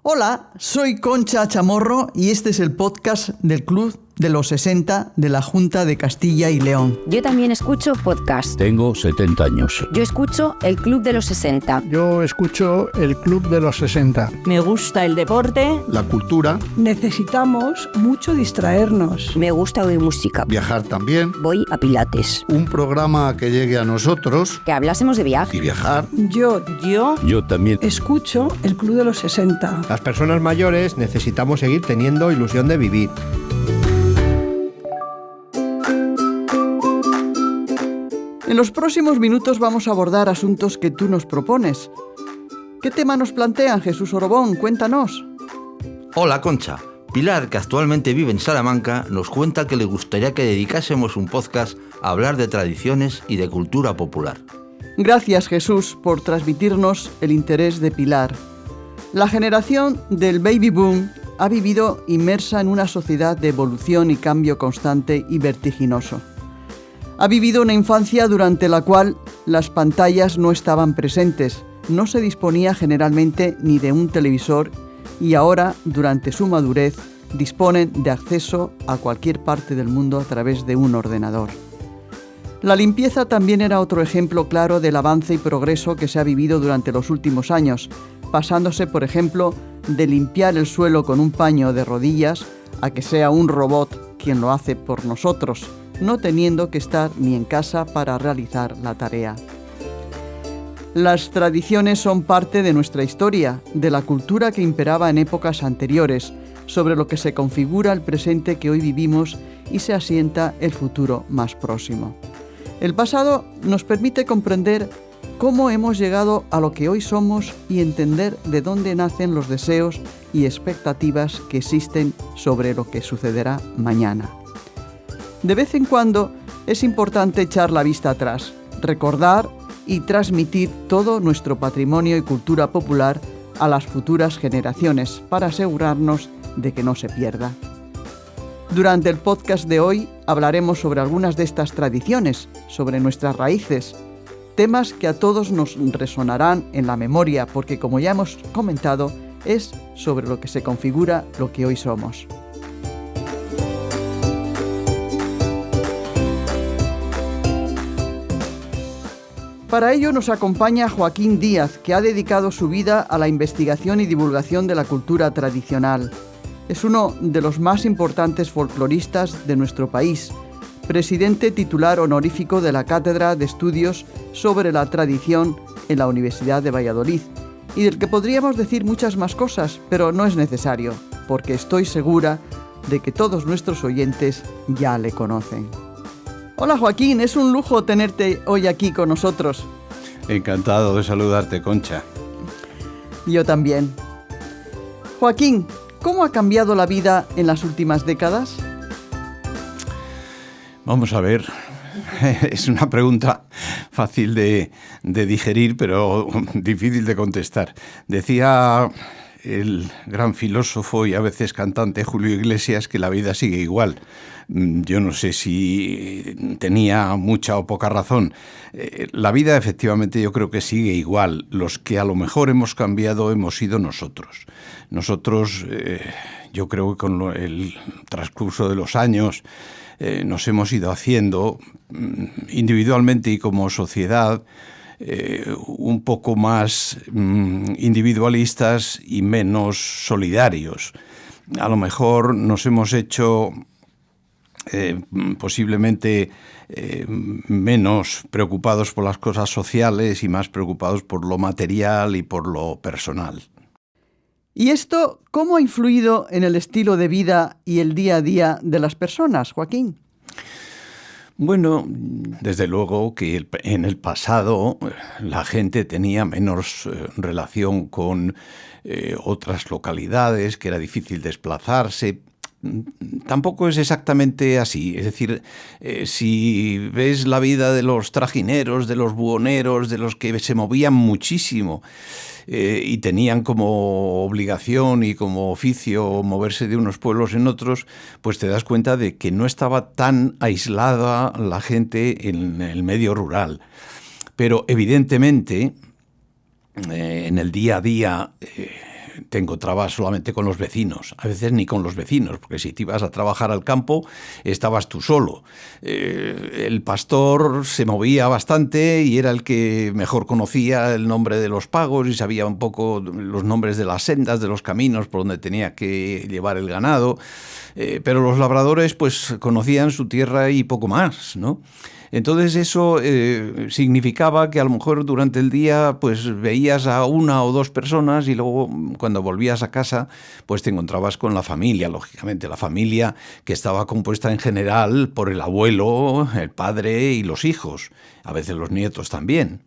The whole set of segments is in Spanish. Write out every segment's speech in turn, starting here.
Hola, soy Concha Chamorro y este es el podcast del Club de los 60 de la Junta de Castilla y León. Yo también escucho podcast. Tengo 70 años. Yo escucho el Club de los 60. Yo escucho el Club de los 60. Me gusta el deporte. La cultura. Necesitamos mucho distraernos. Me gusta oír música. Viajar también. Voy a Pilates. Un programa que llegue a nosotros. Que hablásemos de viaje. Y viajar. Yo también escucho el Club de los 60. Las personas mayores necesitamos seguir teniendo ilusión de vivir. En los próximos minutos vamos a abordar asuntos que tú nos propones. ¿Qué tema nos plantean, Jesús Orobón? Cuéntanos. Hola, Concha. Pilar, que actualmente vive en Salamanca, nos cuenta que le gustaría que dedicásemos un podcast a hablar de tradiciones y de cultura popular. Gracias, Jesús, por transmitirnos el interés de Pilar. La generación del baby boom ha vivido inmersa en una sociedad de evolución y cambio constante y vertiginoso. Ha vivido una infancia durante la cual las pantallas no estaban presentes, no se disponía generalmente ni de un televisor y ahora, durante su madurez, disponen de acceso a cualquier parte del mundo a través de un ordenador. La limpieza también era otro ejemplo claro del avance y progreso que se ha vivido durante los últimos años, pasándose, por ejemplo, de limpiar el suelo con un paño de rodillas a que sea un robot quien lo hace por nosotros, no teniendo que estar ni en casa para realizar la tarea. Las tradiciones son parte de nuestra historia, de la cultura que imperaba en épocas anteriores, sobre lo que se configura el presente que hoy vivimos y se asienta el futuro más próximo. El pasado nos permite comprender cómo hemos llegado a lo que hoy somos y entender de dónde nacen los deseos y expectativas que existen sobre lo que sucederá mañana. De vez en cuando es importante echar la vista atrás, recordar y transmitir todo nuestro patrimonio y cultura popular a las futuras generaciones para asegurarnos de que no se pierda. Durante el podcast de hoy hablaremos sobre algunas de estas tradiciones, sobre nuestras raíces, temas que a todos nos resonarán en la memoria porque, como ya hemos comentado, es sobre lo que se configura lo que hoy somos. Para ello nos acompaña Joaquín Díaz, que ha dedicado su vida a la investigación y divulgación de la cultura tradicional. Es uno de los más importantes folcloristas de nuestro país, presidente titular honorífico de la Cátedra de Estudios sobre la Tradición en la Universidad de Valladolid, y del que podríamos decir muchas más cosas, pero no es necesario, porque estoy segura de que todos nuestros oyentes ya le conocen. Hola Joaquín, es un lujo tenerte hoy aquí con nosotros. Encantado de saludarte, Concha. Yo también. Joaquín, ¿cómo ha cambiado la vida en las últimas décadas? Vamos a ver, es una pregunta fácil de digerir, pero difícil de contestar. Decía el gran filósofo y a veces cantante Julio Iglesias que la vida sigue igual. Yo no sé si tenía mucha o poca razón. La vida efectivamente yo creo que sigue igual. Los que a lo mejor hemos cambiado hemos sido nosotros. Nosotros, yo creo que con el transcurso de los años nos hemos ido haciendo individualmente y como sociedad un poco más individualistas y menos solidarios. A lo mejor nos hemos hecho posiblemente menos preocupados por las cosas sociales y más preocupados por lo material y por lo personal. ¿Y esto cómo ha influido en el estilo de vida y el día a día de las personas, Joaquín? Bueno, desde luego que en el pasado la gente tenía menos relación con otras localidades, que era difícil desplazarse. Tampoco es exactamente así. Es decir, si ves la vida de los trajineros, de los buhoneros, de los que se movían muchísimo y tenían como obligación y como oficio moverse de unos pueblos en otros, pues te das cuenta de que no estaba tan aislada la gente en el medio rural. Pero evidentemente, en el día a día, te encontrabas solamente con los vecinos, a veces ni con los vecinos, porque si te ibas a trabajar al campo estabas tú solo. El pastor se movía bastante y era el que mejor conocía el nombre de los pagos y sabía un poco los nombres de las sendas, de los caminos por donde tenía que llevar el ganado, pero los labradores pues conocían su tierra y poco más, ¿no? Entonces eso significaba que a lo mejor durante el día pues veías a una o dos personas y luego cuando volvías a casa pues te encontrabas con la familia, lógicamente la familia que estaba compuesta en general por el abuelo, el padre y los hijos, a veces los nietos también.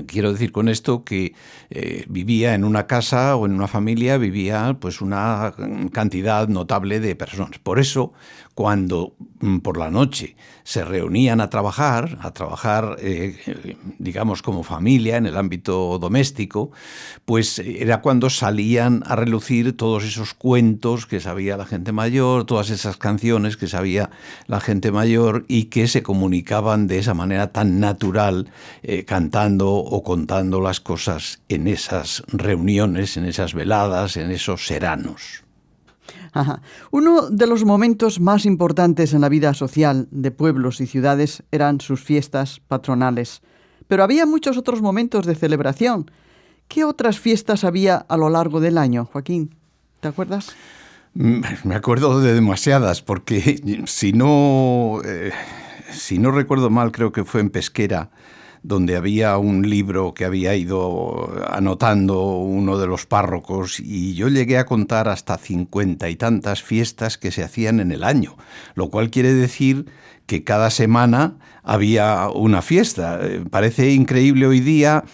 Quiero decir con esto que vivía en una casa o en una familia, vivía pues una cantidad notable de personas. Por eso, cuando por la noche se reunían a trabajar, digamos como familia en el ámbito doméstico, pues era cuando salían a relucir todos esos cuentos que sabía la gente mayor, todas esas canciones que sabía la gente mayor y que se comunicaban de esa manera tan natural, cantando o contando las cosas en esas reuniones, en esas veladas, en esos seranos. Ajá. Uno de los momentos más importantes en la vida social de pueblos y ciudades eran sus fiestas patronales. Pero había muchos otros momentos de celebración. ¿Qué otras fiestas había a lo largo del año, Joaquín? ¿Te acuerdas? Me acuerdo de demasiadas, porque si no recuerdo mal, creo que fue en Pesquera, donde había un libro que había ido anotando uno de los párrocos y yo llegué a contar hasta 50 y tantas fiestas que se hacían en el año, lo cual quiere decir que cada semana había una fiesta. Parece increíble hoy día.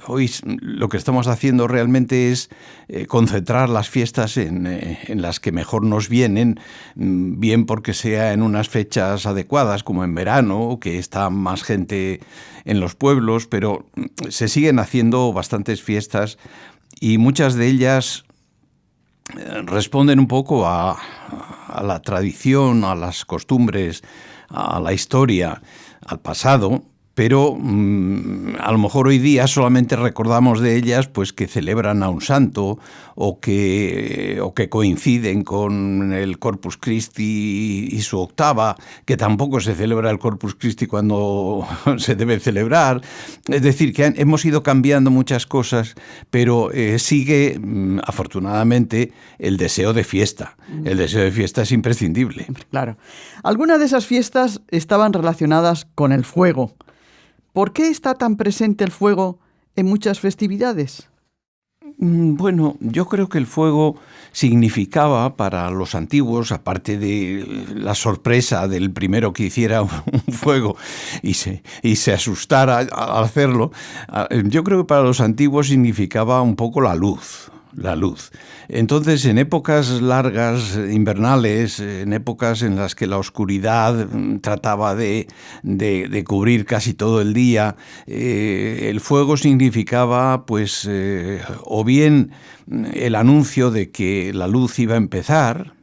Hoy lo que estamos haciendo realmente es concentrar las fiestas en las que mejor nos vienen, bien porque sea en unas fechas adecuadas, como en verano, que está más gente en los pueblos, pero se siguen haciendo bastantes fiestas y muchas de ellas responden un poco a la tradición, a las costumbres, a la historia, al pasado, pero a lo mejor hoy día solamente recordamos de ellas pues que celebran a un santo o que coinciden con el Corpus Christi y su octava, que tampoco se celebra el Corpus Christi cuando se debe celebrar. Es decir, que hemos ido cambiando muchas cosas, pero sigue, afortunadamente, el deseo de fiesta. El deseo de fiesta es imprescindible. Claro. Algunas de esas fiestas estaban relacionadas con el fuego. ¿Por qué está tan presente el fuego en muchas festividades? Bueno, yo creo que el fuego significaba para los antiguos, aparte de la sorpresa del primero que hiciera un fuego y se asustara al hacerlo, yo creo que para los antiguos significaba un poco la luz. Entonces, en épocas largas, invernales, en épocas en las que la oscuridad trataba de cubrir casi todo el día, el fuego significaba, pues, o bien el anuncio de que la luz iba a empezar,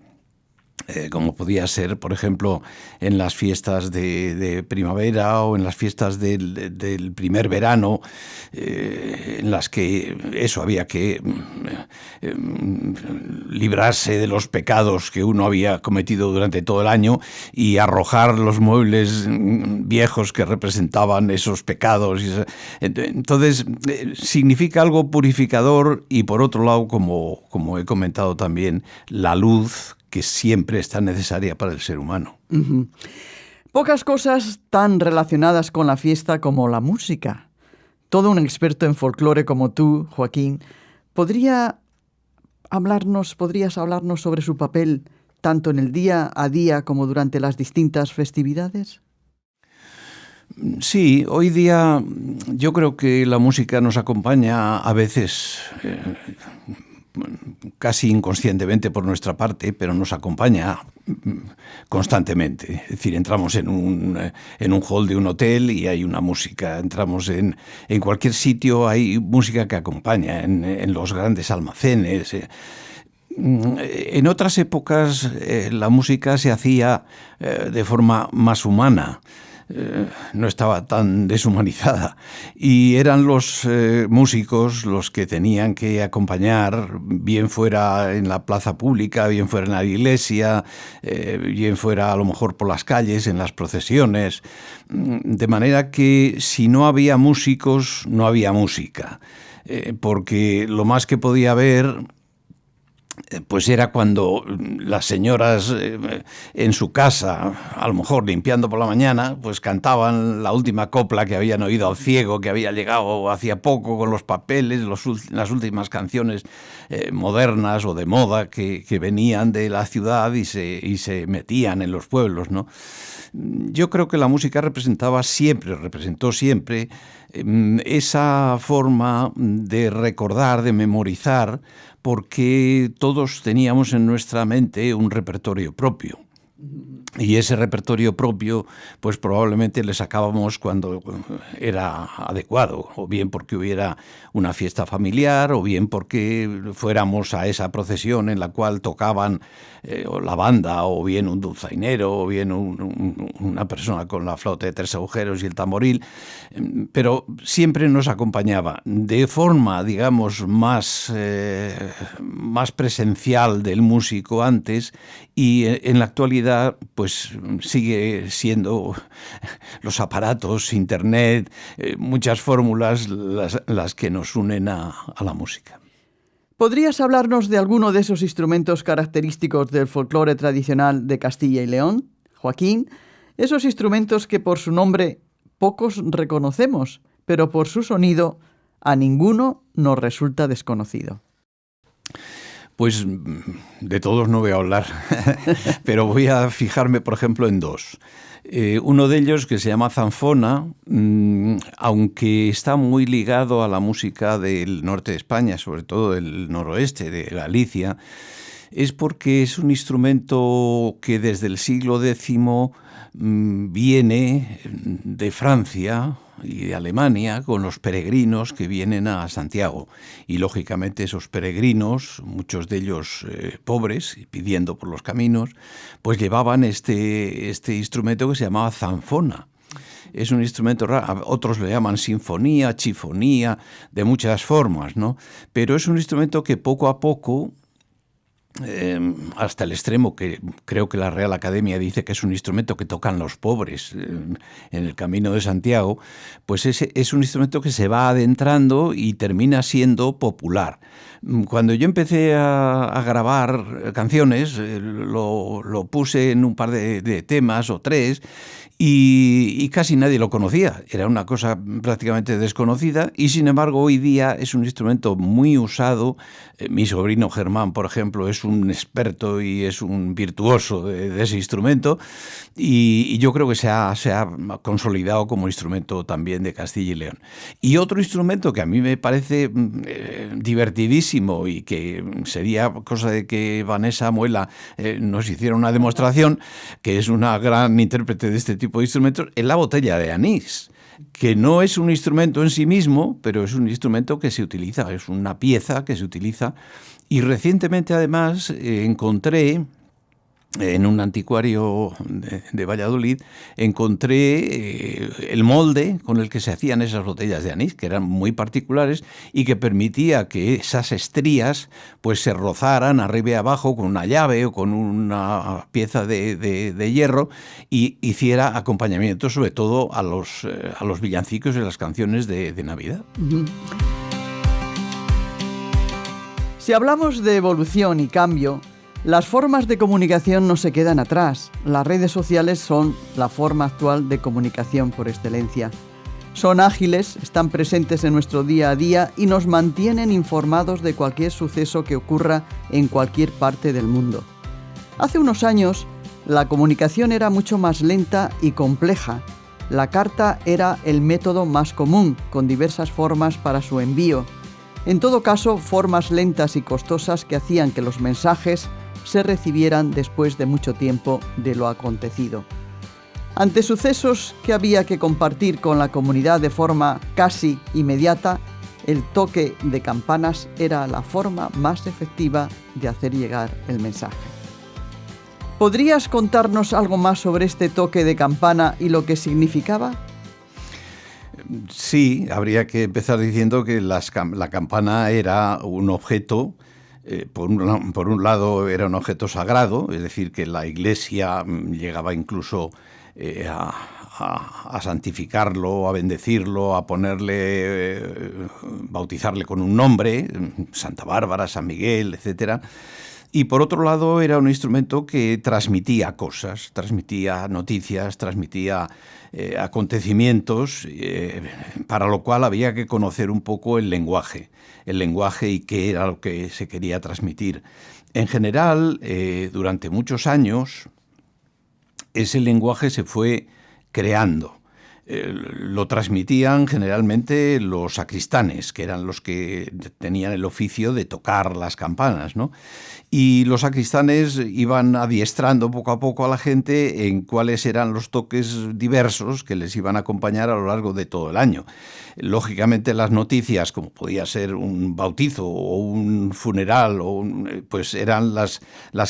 como podía ser, por ejemplo, en las fiestas de primavera o en las fiestas del primer verano, en las que eso había que librarse de los pecados que uno había cometido durante todo el año y arrojar los muebles viejos que representaban esos pecados. Entonces, significa algo purificador y, por otro lado, como he comentado también, la luz que siempre es tan necesaria para el ser humano. Uh-huh. Pocas cosas tan relacionadas con la fiesta como la música. Todo un experto en folclore como tú, Joaquín, ¿podrías hablarnos sobre su papel tanto en el día a día como durante las distintas festividades? Sí, hoy día yo creo que la música nos acompaña a veces casi inconscientemente por nuestra parte, pero nos acompaña constantemente. Es decir, entramos en un hall de un hotel y hay una música. Entramos en cualquier sitio, hay música que acompaña, en los grandes almacenes. En otras épocas la música se hacía de forma más humana. no estaba tan deshumanizada, y eran los músicos los que tenían que acompañar, bien fuera en la plaza pública, bien fuera en la iglesia, bien fuera a lo mejor por las calles, en las procesiones, de manera que si no había músicos, no había música, porque lo más que podía haber pues era cuando las señoras en su casa, a lo mejor limpiando por la mañana, pues cantaban la última copla que habían oído al ciego, que había llegado hacía poco con los papeles, las últimas canciones modernas o de moda que venían de la ciudad y se metían en los pueblos, ¿no? Yo creo que la música representó siempre esa forma de recordar, de memorizar, porque todos teníamos en nuestra mente un repertorio propio. Y ese repertorio propio, pues probablemente le sacábamos cuando era adecuado, o bien porque hubiera una fiesta familiar, o bien porque fuéramos a esa procesión en la cual tocaban la banda, o bien un dulzainero, o bien una persona con la flauta de 3 agujeros y el tamboril, pero siempre nos acompañaba de forma, digamos, más presencial del músico antes, y en la actualidad pues sigue siendo los aparatos, internet, muchas fórmulas las que nos unen a la música. ¿Podrías hablarnos de alguno de esos instrumentos característicos del folclore tradicional de Castilla y León, Joaquín? Esos instrumentos que por su nombre pocos reconocemos, pero por su sonido a ninguno nos resulta desconocido. Pues de todos no voy a hablar, pero voy a fijarme, por ejemplo, en 2. Uno de ellos, que se llama zanfona, aunque está muy ligado a la música del norte de España, sobre todo del noroeste de Galicia, es porque es un instrumento que desde el siglo X viene de Francia y de Alemania con los peregrinos que vienen a Santiago. Y lógicamente esos peregrinos, muchos de ellos pobres, pidiendo por los caminos, pues llevaban este instrumento que se llamaba zanfona. Es un instrumento raro, otros le llaman sinfonía, chifonía, de muchas formas, ¿no? Pero es un instrumento que poco a poco, hasta el extremo que creo que la Real Academia dice que es un instrumento que tocan los pobres en el Camino de Santiago, pues es un instrumento que se va adentrando y termina siendo popular. Cuando yo empecé a grabar canciones, lo puse en un par de temas o 3, y casi nadie lo conocía. Era una cosa prácticamente desconocida, y sin embargo hoy día es un instrumento muy usado. Mi sobrino Germán, por ejemplo, es un experto y es un virtuoso de ese instrumento, y yo creo que se ha consolidado como instrumento también de Castilla y León. Y otro instrumento que a mí me parece divertidísimo y que sería cosa de que Vanessa Muela nos hiciera una demostración, que es una gran intérprete de este tipo de instrumentos, es la botella de anís, que no es un instrumento en sí mismo, pero es un instrumento que se utiliza, es una pieza que se utiliza. Y recientemente además encontré en un anticuario de Valladolid, encontré el molde con el que se hacían esas botellas de anís, que eran muy particulares y que permitía que esas estrías pues se rozaran arriba y abajo con una llave o con una pieza de hierro y hiciera acompañamiento sobre todo a los villancicos y las canciones de Navidad. Uh-huh. Si hablamos de evolución y cambio, las formas de comunicación no se quedan atrás. Las redes sociales son la forma actual de comunicación por excelencia. Son ágiles, están presentes en nuestro día a día y nos mantienen informados de cualquier suceso que ocurra en cualquier parte del mundo. Hace unos años, la comunicación era mucho más lenta y compleja. La carta era el método más común, con diversas formas para su envío. En todo caso, formas lentas y costosas que hacían que los mensajes se recibieran después de mucho tiempo de lo acontecido. Ante sucesos que había que compartir con la comunidad de forma casi inmediata, el toque de campanas era la forma más efectiva de hacer llegar el mensaje. ¿Podrías contarnos algo más sobre este toque de campana y lo que significaba? Sí, habría que empezar diciendo que la campana era un objeto, por un lado era un objeto sagrado, es decir, que la Iglesia llegaba incluso a santificarlo, a bendecirlo, a bautizarle con un nombre, Santa Bárbara, San Miguel, etcétera. Y por otro lado era un instrumento que transmitía cosas, transmitía noticias, transmitía acontecimientos, para lo cual había que conocer un poco el lenguaje y qué era lo que se quería transmitir. En general, durante muchos años, ese lenguaje se fue creando. Lo transmitían generalmente los sacristanes, que eran los que tenían el oficio de tocar las campanas, ¿no? Y los sacristanes iban adiestrando poco a poco a la gente en cuáles eran los toques diversos que les iban a acompañar a lo largo de todo el año. Lógicamente las noticias, como podía ser un bautizo o un funeral, pues eran las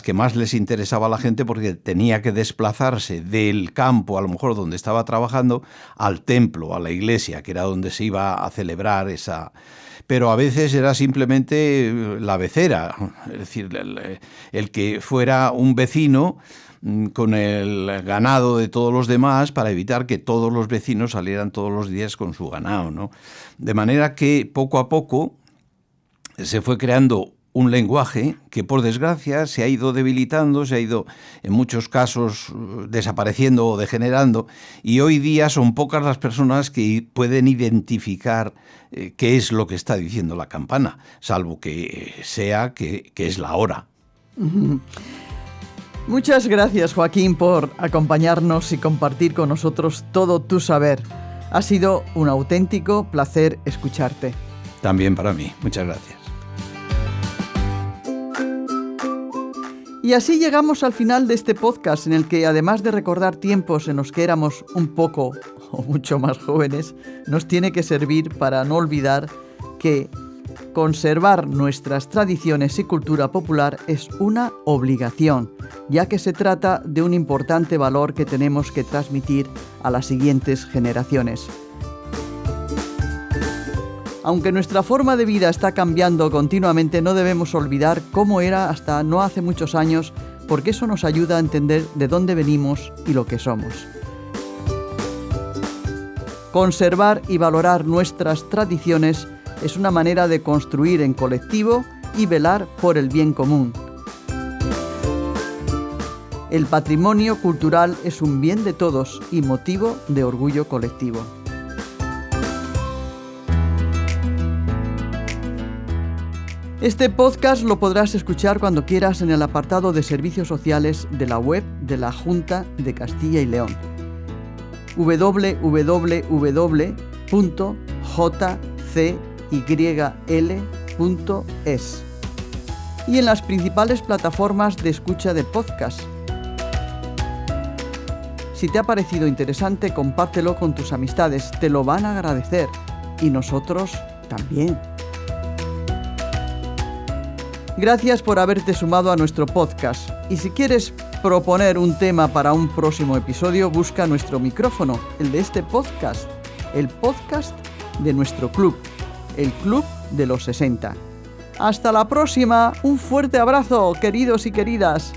que más les interesaba a la gente, porque tenía que desplazarse del campo, a lo mejor donde estaba trabajando, al templo, a la iglesia, que era donde se iba a celebrar esa. Pero a veces era simplemente la becera, es decir, el que fuera un vecino con el ganado de todos los demás, para evitar que todos los vecinos salieran todos los días con su ganado, ¿no? De manera que poco a poco se fue creando un lenguaje que, por desgracia, se ha ido debilitando, se ha ido en muchos casos desapareciendo o degenerando, y hoy día son pocas las personas que pueden identificar qué es lo que está diciendo la campana, salvo que sea que es la hora. Muchas gracias, Joaquín, por acompañarnos y compartir con nosotros todo tu saber. Ha sido un auténtico placer escucharte. También para mí. Muchas gracias. Y así llegamos al final de este podcast, en el que, además de recordar tiempos en los que éramos un poco o mucho más jóvenes, nos tiene que servir para no olvidar que conservar nuestras tradiciones y cultura popular es una obligación, ya que se trata de un importante valor que tenemos que transmitir a las siguientes generaciones. Aunque nuestra forma de vida está cambiando continuamente, no debemos olvidar cómo era hasta no hace muchos años, porque eso nos ayuda a entender de dónde venimos y lo que somos. Conservar y valorar nuestras tradiciones es una manera de construir en colectivo y velar por el bien común. El patrimonio cultural es un bien de todos y motivo de orgullo colectivo. Este podcast lo podrás escuchar cuando quieras en el apartado de servicios sociales de la web de la Junta de Castilla y León, www.jcyl.es, y en las principales plataformas de escucha de podcast. Si te ha parecido interesante, compártelo con tus amistades, te lo van a agradecer, y nosotros también. Gracias por haberte sumado a nuestro podcast, y si quieres proponer un tema para un próximo episodio, busca nuestro micrófono, el de este podcast, el podcast de nuestro club, el Club de los 60. ¡Hasta la próxima! Un fuerte abrazo, queridos y queridas.